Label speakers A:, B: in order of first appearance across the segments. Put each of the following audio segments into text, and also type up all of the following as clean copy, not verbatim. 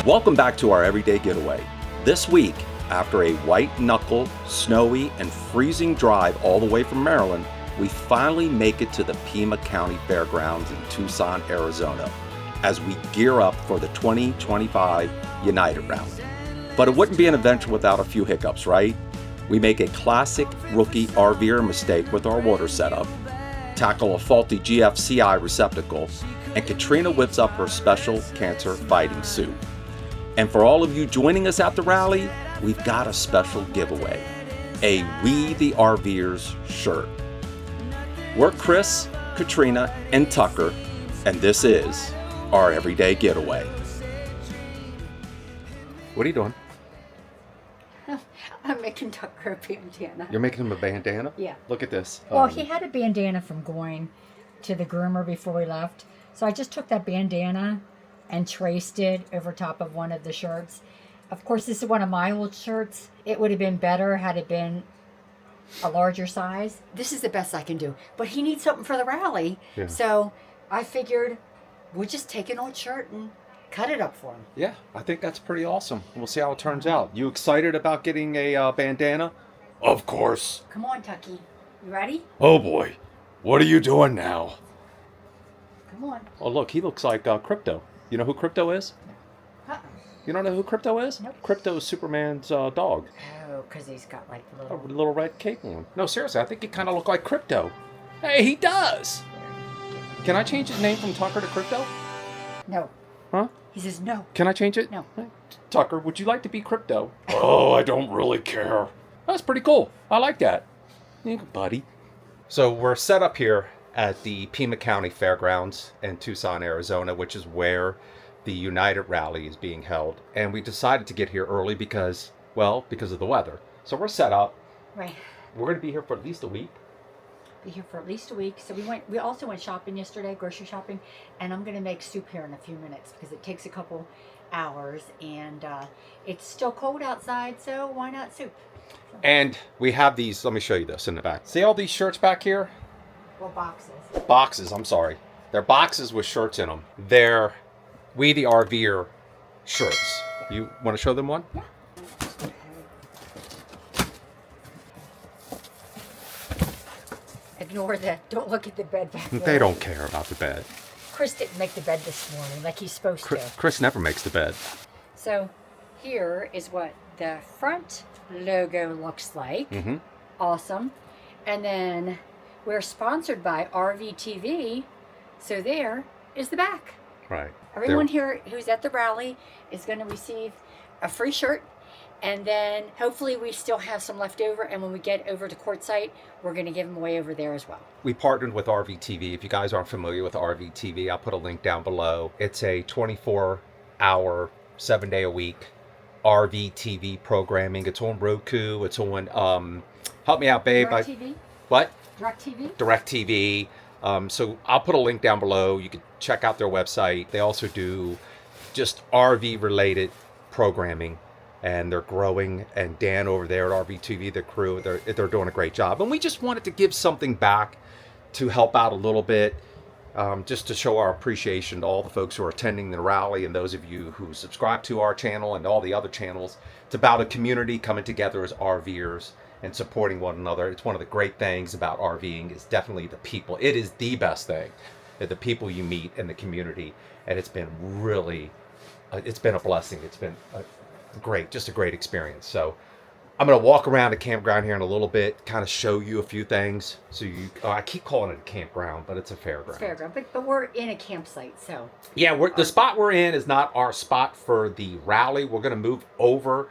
A: Welcome back to our everyday getaway. This week, after a white-knuckle, snowy, and freezing drive all the way from Maryland, we finally make it to the Pima County Fairgrounds in Tucson, Arizona, as we gear up for the 2025 United Rally. But it wouldn't be an adventure without a few hiccups, right? We make a classic rookie RVer mistake with our water setup, tackle a faulty GFCI receptacle, and Katrina whips up her special cancer fighting suit. And for all of you joining us at the rally, we've got a special giveaway, a We the RVers shirt. We're Chris, Katrina, and Tucker, and this is our everyday getaway. What are you doing?
B: I'm making Tucker a bandana.
A: You're making him a bandana?
B: Yeah.
A: Look at this.
B: Well, he had a bandana from going to the groomer before we left. So I just took that bandana and traced it over top of one of the shirts. Of course, this is one of my old shirts. It would have been better had it been a larger size. This is the best I can do. But he needs something for the rally.
A: Yeah.
B: So I figured we'll just take an old shirt and cut it up for him.
A: Yeah, I think that's pretty awesome. We'll see how it turns out. You excited about getting a bandana? Of course.
B: Come on, Tucky. You ready?
A: Oh boy. What are you doing now?
B: Come on.
A: Oh look, he looks like Crypto. You know who Crypto is?
B: Uh-uh.
A: You don't know who Crypto is?
B: Nope.
A: Crypto is Superman's dog.
B: Oh, because he's got like
A: A
B: little...
A: little red cape on. No, seriously, I think he kind of look like Crypto. Hey, he does! Can I change his name from Tucker to Crypto?
B: No.
A: Huh?
B: He says no.
A: Can I change it?
B: No.
A: Tucker, would you like to be Crypto? Oh, I don't really care. That's pretty cool. I like that. Yeah, buddy. So we're set up here at the Pima County Fairgrounds in Tucson, Arizona, which is where the United Rally is being held. And we decided to get here early because of the weather. So we're set up.
B: Right.
A: We're going to be here for at least a week.
B: Be here for at least a week. So we also went shopping yesterday, grocery shopping, and I'm going to make soup here in a few minutes because it takes a couple hours and it's still cold outside, so why not soup?
A: And we have these, let me show you this in the back. See all these shirts back here?
B: Well, boxes.
A: Boxes, I'm sorry. They're boxes with shirts in them. They're We the RVer shirts. You want to show them one?
B: Yeah. Ignore that. Don't look at the bed back there.
A: They don't care about the bed.
B: Chris didn't make the bed this morning like he's supposed to.
A: Chris never makes the bed.
B: So here is what the front logo looks like.
A: Mm-hmm.
B: Awesome. And then we're sponsored by RVTV. So there is the back.
A: Right.
B: Everyone here who's at the rally is going to receive a free shirt. And then hopefully we still have some left over. And when we get over to Quartzsite, we're going to give them away over there as well.
A: We partnered with RVTV. If you guys aren't familiar with RVTV, I'll put a link down below. It's a 24-hour, 7-day-a-week RVTV programming. It's on Roku. It's on, help me out, babe.
B: DirecTV?
A: What?
B: DirecTV?
A: DirecTV. So I'll put a link down below. You can check out their website. They also do just RV-related programming. And they're growing, and Dan over there at RVTV, the crew, they're doing a great job. And we just wanted to give something back to help out a little bit, just to show our appreciation to all the folks who are attending the rally and those of you who subscribe to our channel and all the other channels. It's about a community coming together as RVers and supporting one another. It's one of the great things about RVing is definitely the people. It is the best thing, the people you meet in the community. And it's been really, it's been a blessing. It's been great, just a great experience. So I'm going to walk around the campground here in a little bit, kind of show you a few things. So I keep calling it a campground, but it's a fairground.
B: It's fairground, but we're in a campsite, so.
A: Yeah, the spot we're in is not our spot for the rally. We're going to move over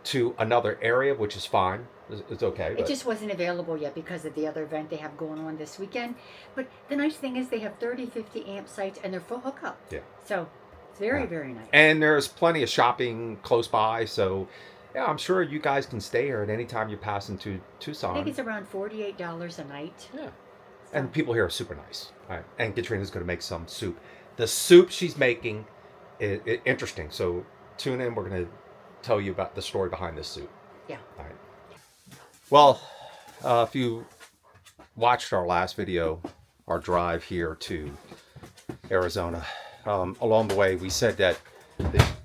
A: to another area, which is fine. It's okay.
B: It just wasn't available yet because of the other event they have going on this weekend. But the nice thing is they have 30, 50 amp sites and they're full hookup.
A: Yeah.
B: So it's very, very nice.
A: And there's plenty of shopping close by, so yeah, I'm sure you guys can stay here at any time you pass into Tucson.
B: I think it's around $48 a night.
A: Yeah. So. And people here are super nice. All right. And Katrina's going to make some soup. The soup she's making is interesting, so tune in. We're going to tell you about the story behind this soup.
B: Yeah.
A: All right. Well, if you watched our last video, our drive here to Arizona, along the way we said that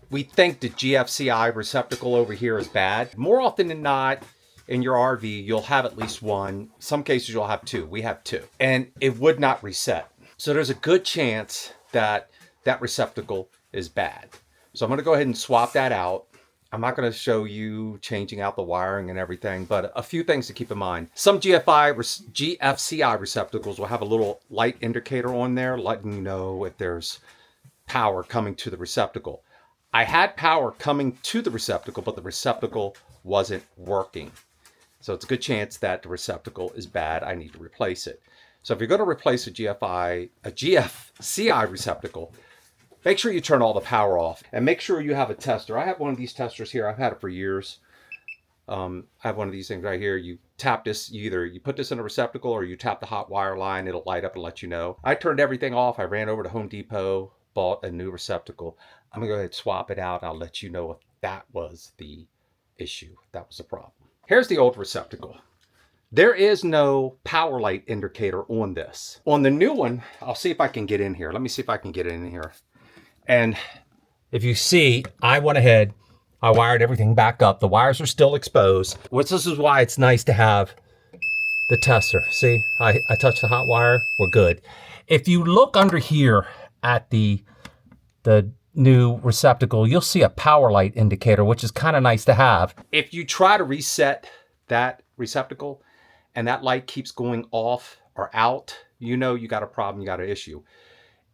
A: we think the GFCI receptacle over here is bad. More often than not, in your RV, you'll have at least one. Some cases you'll have two. We have two. And it would not reset. So there's a good chance that that receptacle is bad. So I'm going to go ahead and swap that out. I'm not going to show you changing out the wiring and everything, but a few things to keep in mind. Some GFCI receptacles will have a little light indicator on there letting you know if there's power coming to the receptacle. I had power coming to the receptacle, but the receptacle wasn't working. So it's a good chance that the receptacle is bad. I need to replace it. So if you're going to replace a GFCI receptacle, make sure you turn all the power off and make sure you have a tester. I have one of these testers here. I've had it for years. I have one of these things right here. You tap this, you put this in a receptacle or you tap the hot wire line. It'll light up and let you know. I turned everything off. I ran over to Home Depot, bought a new receptacle. I'm gonna go ahead and swap it out. I'll let you know if that was the issue, if that was the problem. Here's the old receptacle. There is no power light indicator on this. On the new one, I'll see if I can get in here. Let me see if I can get in here. And if you see, I went ahead, I wired everything back up. The wires are still exposed, which this is why it's nice to have the tester. See, I touched the hot wire, we're good. If you look under here at the new receptacle, you'll see a power light indicator, which is kind of nice to have. If you try to reset that receptacle and that light keeps going off or out, you know you got a problem, you got an issue.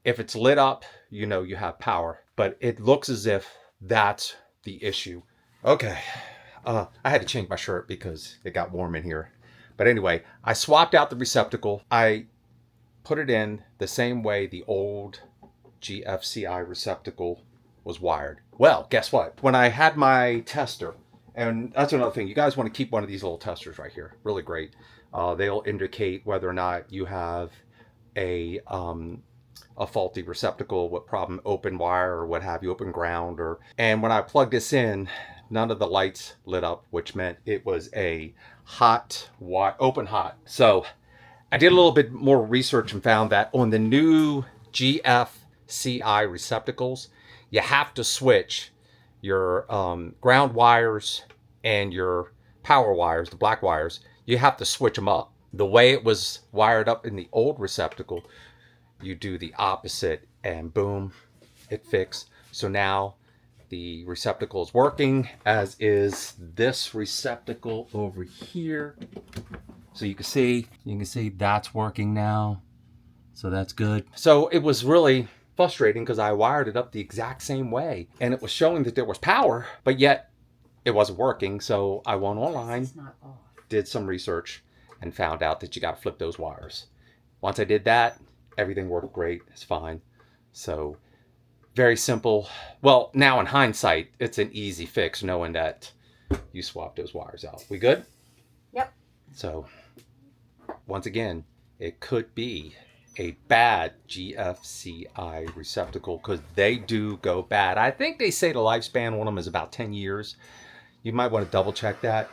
A: If it's lit up, you know you have power, but it looks as if that's the issue. Okay, I had to change my shirt because it got warm in here. But anyway, I swapped out the receptacle. I put it in the same way the old GFCI receptacle was wired. Well, guess what? When I had my tester, and that's another thing, you guys want to keep one of these little testers right here. Really great. They'll indicate whether or not you have a faulty receptacle, what problem, open wire or what have you, open ground. And when I plugged this in, none of the lights lit up, which meant it was a hot wire, open hot. So I did a little bit more research and found that on the new GFCI receptacles, you have to switch your ground wires and your power wires, the black wires, you have to switch them up. The way it was wired up in the old receptacle, you do the opposite and boom, it fixed. So now the receptacle is working, as is this receptacle over here. So you can see that's working now. So that's good. So it was really frustrating because I wired it up the exact same way and it was showing that there was power, but yet it wasn't working. So I went online, did some research and found out that you got to flip those wires. Once I did that, everything worked great. It's fine. So very simple. Well, now in hindsight, it's an easy fix knowing that you swap those wires out. We good?
B: Yep.
A: So once again, it could be a bad GFCI receptacle because they do go bad. I think they say the lifespan on them is about 10 years. You might want to double check that,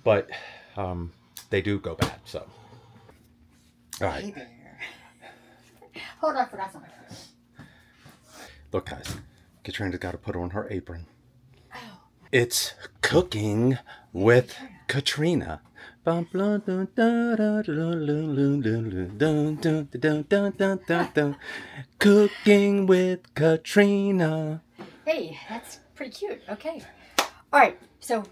A: but they do go bad. So, all right.
B: Hey there. Hold on, I forgot something.
A: Look, guys, Katrina's got to put on her apron.
B: Oh.
A: It's Cooking with Katrina. Cooking with Katrina.
B: Hey, that's pretty cute. Okay. All right. So,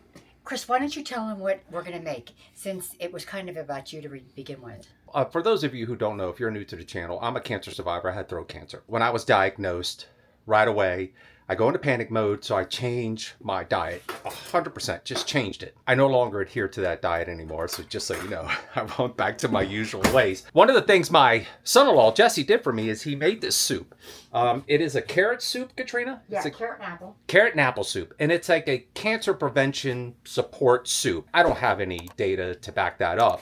B: Chris, why don't you tell them what we're going to make, since it was kind of about you to begin with.
A: For those of you who don't know, if you're new to the channel, I'm a cancer survivor. I had throat cancer. When I was diagnosed, right away, I go into panic mode, so I change my diet 100%, just changed it. I no longer adhere to that diet anymore, so just so you know, I went back to my usual ways. One of the things my son-in-law, Jesse, did for me is he made this soup. It is a carrot soup, Katrina?
B: Yeah,
A: it's a
B: carrot and apple.
A: Carrot and apple soup, and it's like a cancer prevention support soup. I don't have any data to back that up,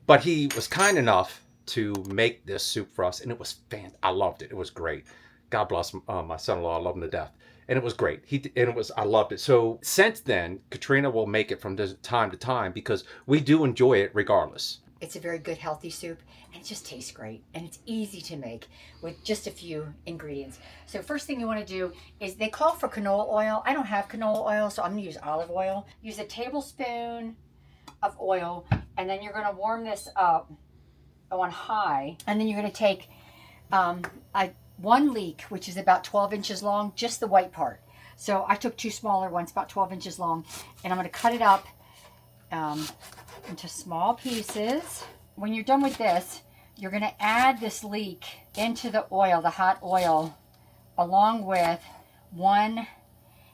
A: but he was kind enough to make this soup for us, and it was fantastic. I loved it. It was great. God bless my son-in-law. I love him to death. And it was great. I loved it. So since then, Katrina will make it from time to time because we do enjoy it regardless.
B: It's a very good, healthy soup, and it just tastes great. And it's easy to make with just a few ingredients. So first thing you want to do is they call for canola oil. I don't have canola oil, so I'm going to use olive oil. Use a tablespoon of oil, and then you're going to warm this up on high. And then you're going to take one leek, which is about 12 inches long, just the white part. So I took 2 smaller ones, about 12 inches long, and I'm going to cut it up into small pieces. When you're done with this, you're going to add this leek into the oil, the hot oil, along with 1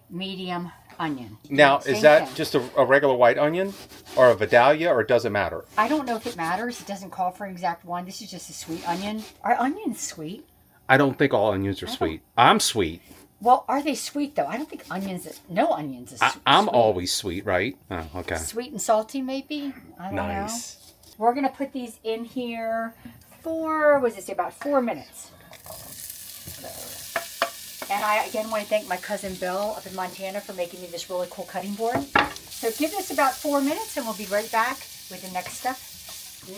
B: medium onion.
A: Now, is that just a regular white onion or a Vidalia, or does it matter?
B: I don't know if it matters. It doesn't call for an exact one. This is just a sweet onion. Are onions sweet?
A: I don't think all onions are sweet. I'm sweet.
B: Well, are they sweet though? I don't think no onions is sweet.
A: I'm always sweet, right? Oh, okay.
B: Sweet and salty, maybe? I don't know. We're going to put these in here for, what does it say, about 4 minutes. And I, again, want to thank my cousin Bill up in Montana for making me this really cool cutting board. So give this about 4 minutes and we'll be right back with the next step.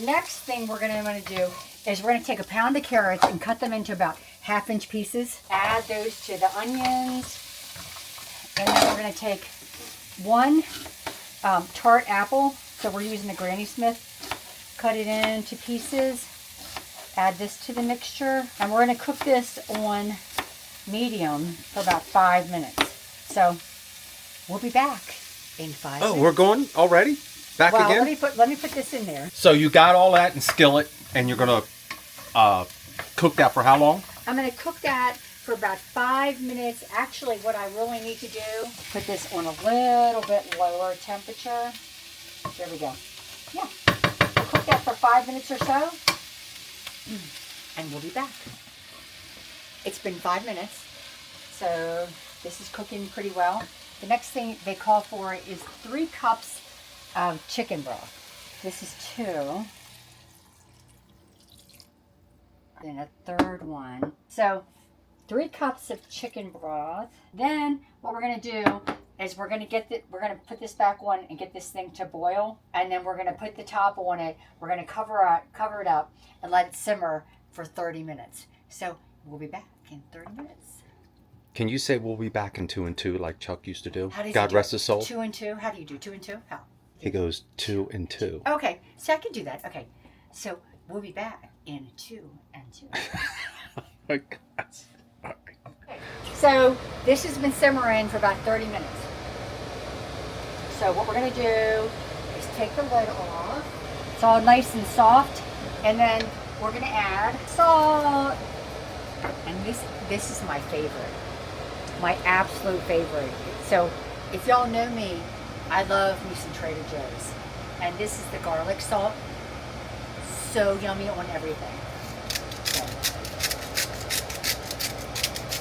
B: Next thing we're going to want to do is we're going to take a pound of carrots and cut them into about 1/2-inch pieces. Add those to the onions. And then we're going to take 1 tart apple. So we're using the Granny Smith. Cut it into pieces. Add this to the mixture. And we're going to cook this on medium for about 5 minutes. So we'll be back in 5 minutes.
A: Oh, we're going already? Back again?
B: Let me put this in there.
A: So you got all that in skillet, and you're going to cook that for how long?
B: I'm going to cook that for about 5 minutes. Actually, what I really need to do, put this on a little bit lower temperature. There we go. Yeah. We'll cook that for 5 minutes or so, and we'll be back. It's been 5 minutes, so this is cooking pretty well. The next thing they call for is 3 cups of chicken broth. This is 2. Then a third one. So 3 cups of chicken broth. Then what we're going to do is we're going to put this back on and get this thing to boil, and then we're going to put the top on it. We're going to cover it up and let it simmer for 30 minutes. So we'll be back in 30 minutes.
A: Can you say we'll be back in 2 and 2 like Chuck used to do?
B: How does
A: God rest his soul.
B: 2 and 2? How do you do 2 and 2? How?
A: He goes 2 and 2.
B: Okay, so I can do that. Okay, so we'll be back in 2 and 2.
A: Oh my God.
B: Okay. So this has been simmering for about 30 minutes. So what we're going to do is take the lid off. It's all nice and soft, and then we're going to add salt. And this is my favorite, my absolute favorite. So if y'all know me, I love me some Trader Joe's, and this is the garlic salt. So yummy on everything. So,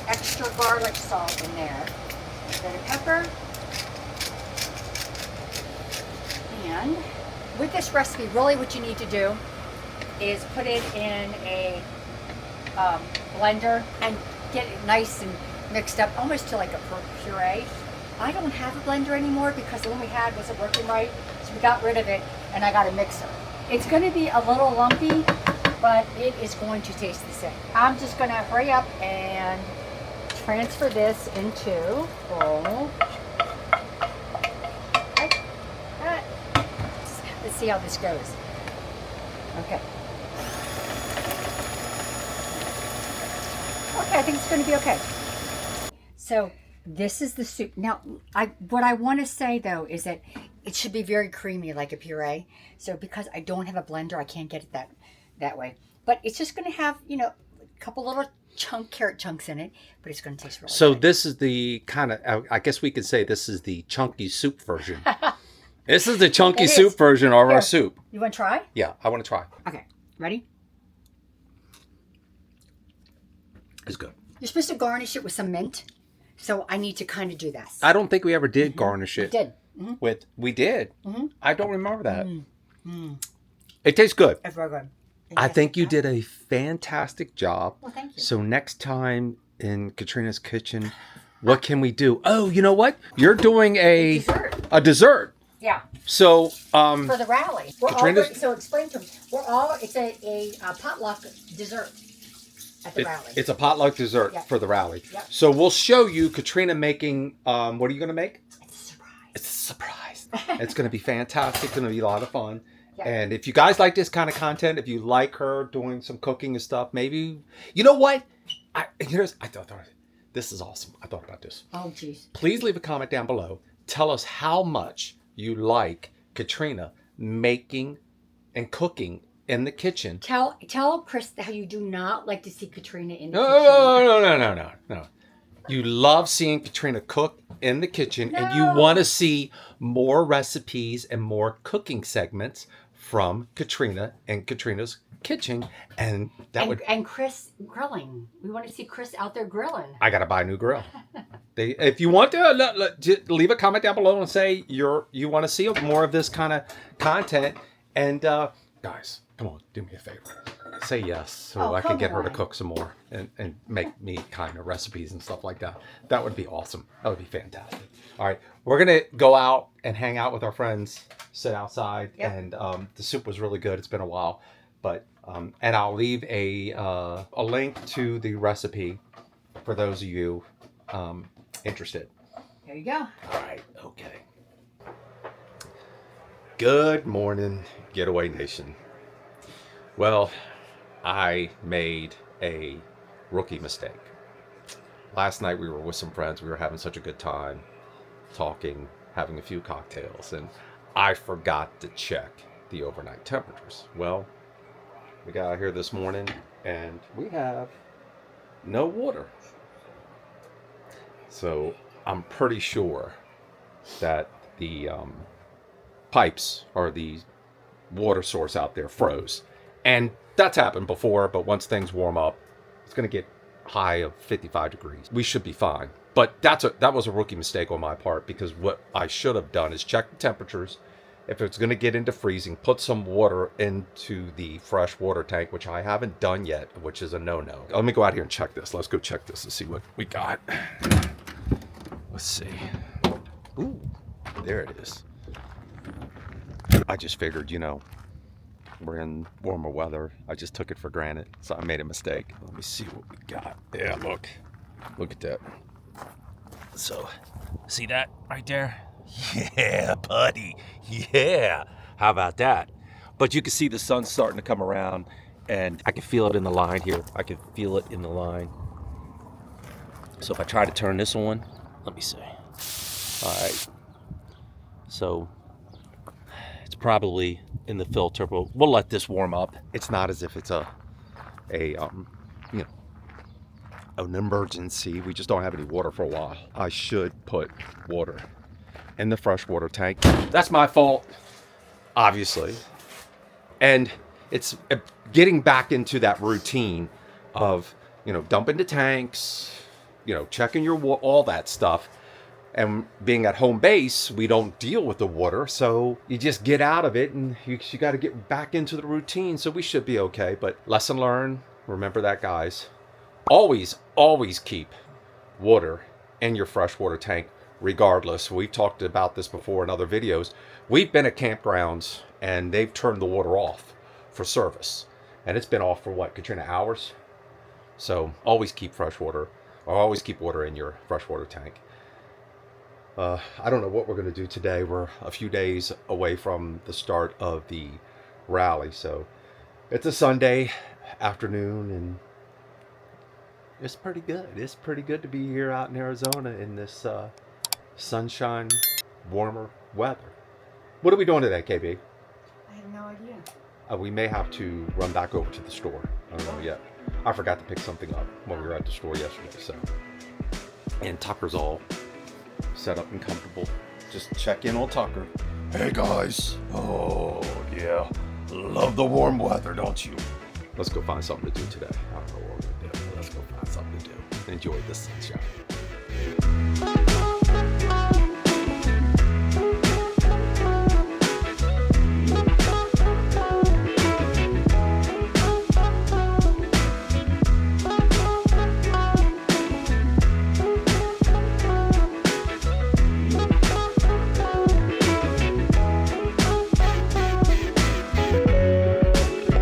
B: extra garlic salt in there, a bit of pepper, and with this recipe, really what you need to do is put it in a blender and get it nice and mixed up, almost to like a puree. I don't have a blender anymore because the one we had wasn't working right, so we got rid of it, and I got a mixer. It's going to be a little lumpy, but it is going to taste the same. I'm just going to hurry up and transfer this into bowl. Okay. Let's see how this goes. Okay. Okay, I think it's going to be okay. So this is the soup. Now, what I want to say though is that it should be very creamy, like a puree. So because I don't have a blender, I can't get it that way. But it's just going to have, you know, a couple little carrot chunks in it, but it's going to taste really
A: So
B: good.
A: this is the kind of, I guess we could say this is the chunky soup version. This is the chunky soup version of our soup.
B: You want to try?
A: Yeah, I want to try.
B: Okay, ready?
A: It's good.
B: You're supposed to garnish it with some mint, so I need to kind of do that.
A: I don't think we ever did garnish it.
B: We did.
A: We did.
B: Mm-hmm.
A: I don't remember that. It tastes good.
B: It's very good.
A: I think you did a fantastic job.
B: Well, thank you.
A: So next time in Katrina's kitchen, what can we do? Oh, you know what? You're doing a dessert.
B: Yeah.
A: So,
B: For the rally.
A: Katrina's-
B: So explain to them. It's a potluck dessert at the rally.
A: It's a potluck dessert
B: Yep.
A: for the rally.
B: Yep.
A: So we'll show you Katrina making, what are you going to make?
B: It's a surprise.
A: It's a surprise. It's going to be fantastic. It's going to be a lot of fun.
B: Yeah.
A: And if you guys like this kind of content, if you like her doing some cooking and stuff, maybe, you know what? I thought, this is awesome. I thought about this.
B: Oh, jeez.
A: Please leave a comment down below. Tell us how much you like Katrina making and cooking in the kitchen.
B: Tell Chris how you do not like to see Katrina in the
A: No. You love seeing Katrina cook in the kitchen, and you want to see more recipes and more cooking segments from Katrina and Katrina's kitchen, and
B: and Chris grilling. We want to see Chris out there grilling.
A: I gotta buy a new grill. If you want to, leave a comment down below and say you want to see more of this kind of content. And guys, come on, do me a favor. Say yes so I can get her to cook some more and make me kind of recipes and stuff like that. That would be awesome. That would be fantastic. All right, we're gonna go out and hang out with our friends, sit outside, and the soup was really good. It's been a while, but and I'll leave a link to the recipe for those of you interested.
B: There you go.
A: All right, okay. Good morning, Getaway Nation. Well, I made a rookie mistake. Last night we were with some friends. We were having such a good time, talking, having a few cocktails, and I forgot to check the overnight temperatures. Well, we got out here this morning and we have no water. So I'm pretty sure that the pipes or the water source out there froze. And that's happened before, but once things warm up, it's going to get high of 55 degrees. We should be fine. But that was a rookie mistake on my part, because what I should have done is check the temperatures. If it's going to get into freezing, put some water into the fresh water tank, which I haven't done yet, which is a no-no. Let me go out here and check this. Let's go check this and see what we got. Let's see. Ooh, there it is. I just figured, we're in warmer weather. I just took it for granted, so I made a mistake. Let me see what we got. Yeah, look at that. So, see that right there? Yeah, buddy. Yeah. How about that? But you can see the sun's starting to come around, and I can feel it in the line here. I can feel it in the line. So if I try to turn this on, let me see. All right. So it's probably in the filter, but we'll let this warm up. It's not as if it's an emergency. We just don't have any water for a while. I should put water in the freshwater tank. That's my fault, obviously. And it's getting back into that routine of, dumping the tanks, checking your all that stuff. And being at home base, we don't deal with the water, so you just get out of it, and you got to get back into the routine. So we should be okay. But lesson learned. Remember that, guys. Always keep water in your freshwater tank, regardless. We've talked about this before in other videos. We've been at campgrounds, and they've turned the water off for service, and it's been off for what, Katrina, hours? So always keep fresh water, or always keep water in your freshwater tank. I don't know what we're going to do today. We're a few days away from the start of the rally, so it's a Sunday afternoon, and it's pretty good. It's pretty good to be here out in Arizona in this sunshine, warmer weather. What are we doing today, KB?
B: I have no idea.
A: We may have to run back over to the store. I don't know yet. I forgot to pick something up when we were at the store yesterday. So, and Tucker's all set up and comfortable. Just check in on Tucker. Hey guys. Oh yeah, love the warm weather, don't you? Let's go find something to do today. I don't know what we're gonna do. Let's go find something to do. Enjoy the sunshine.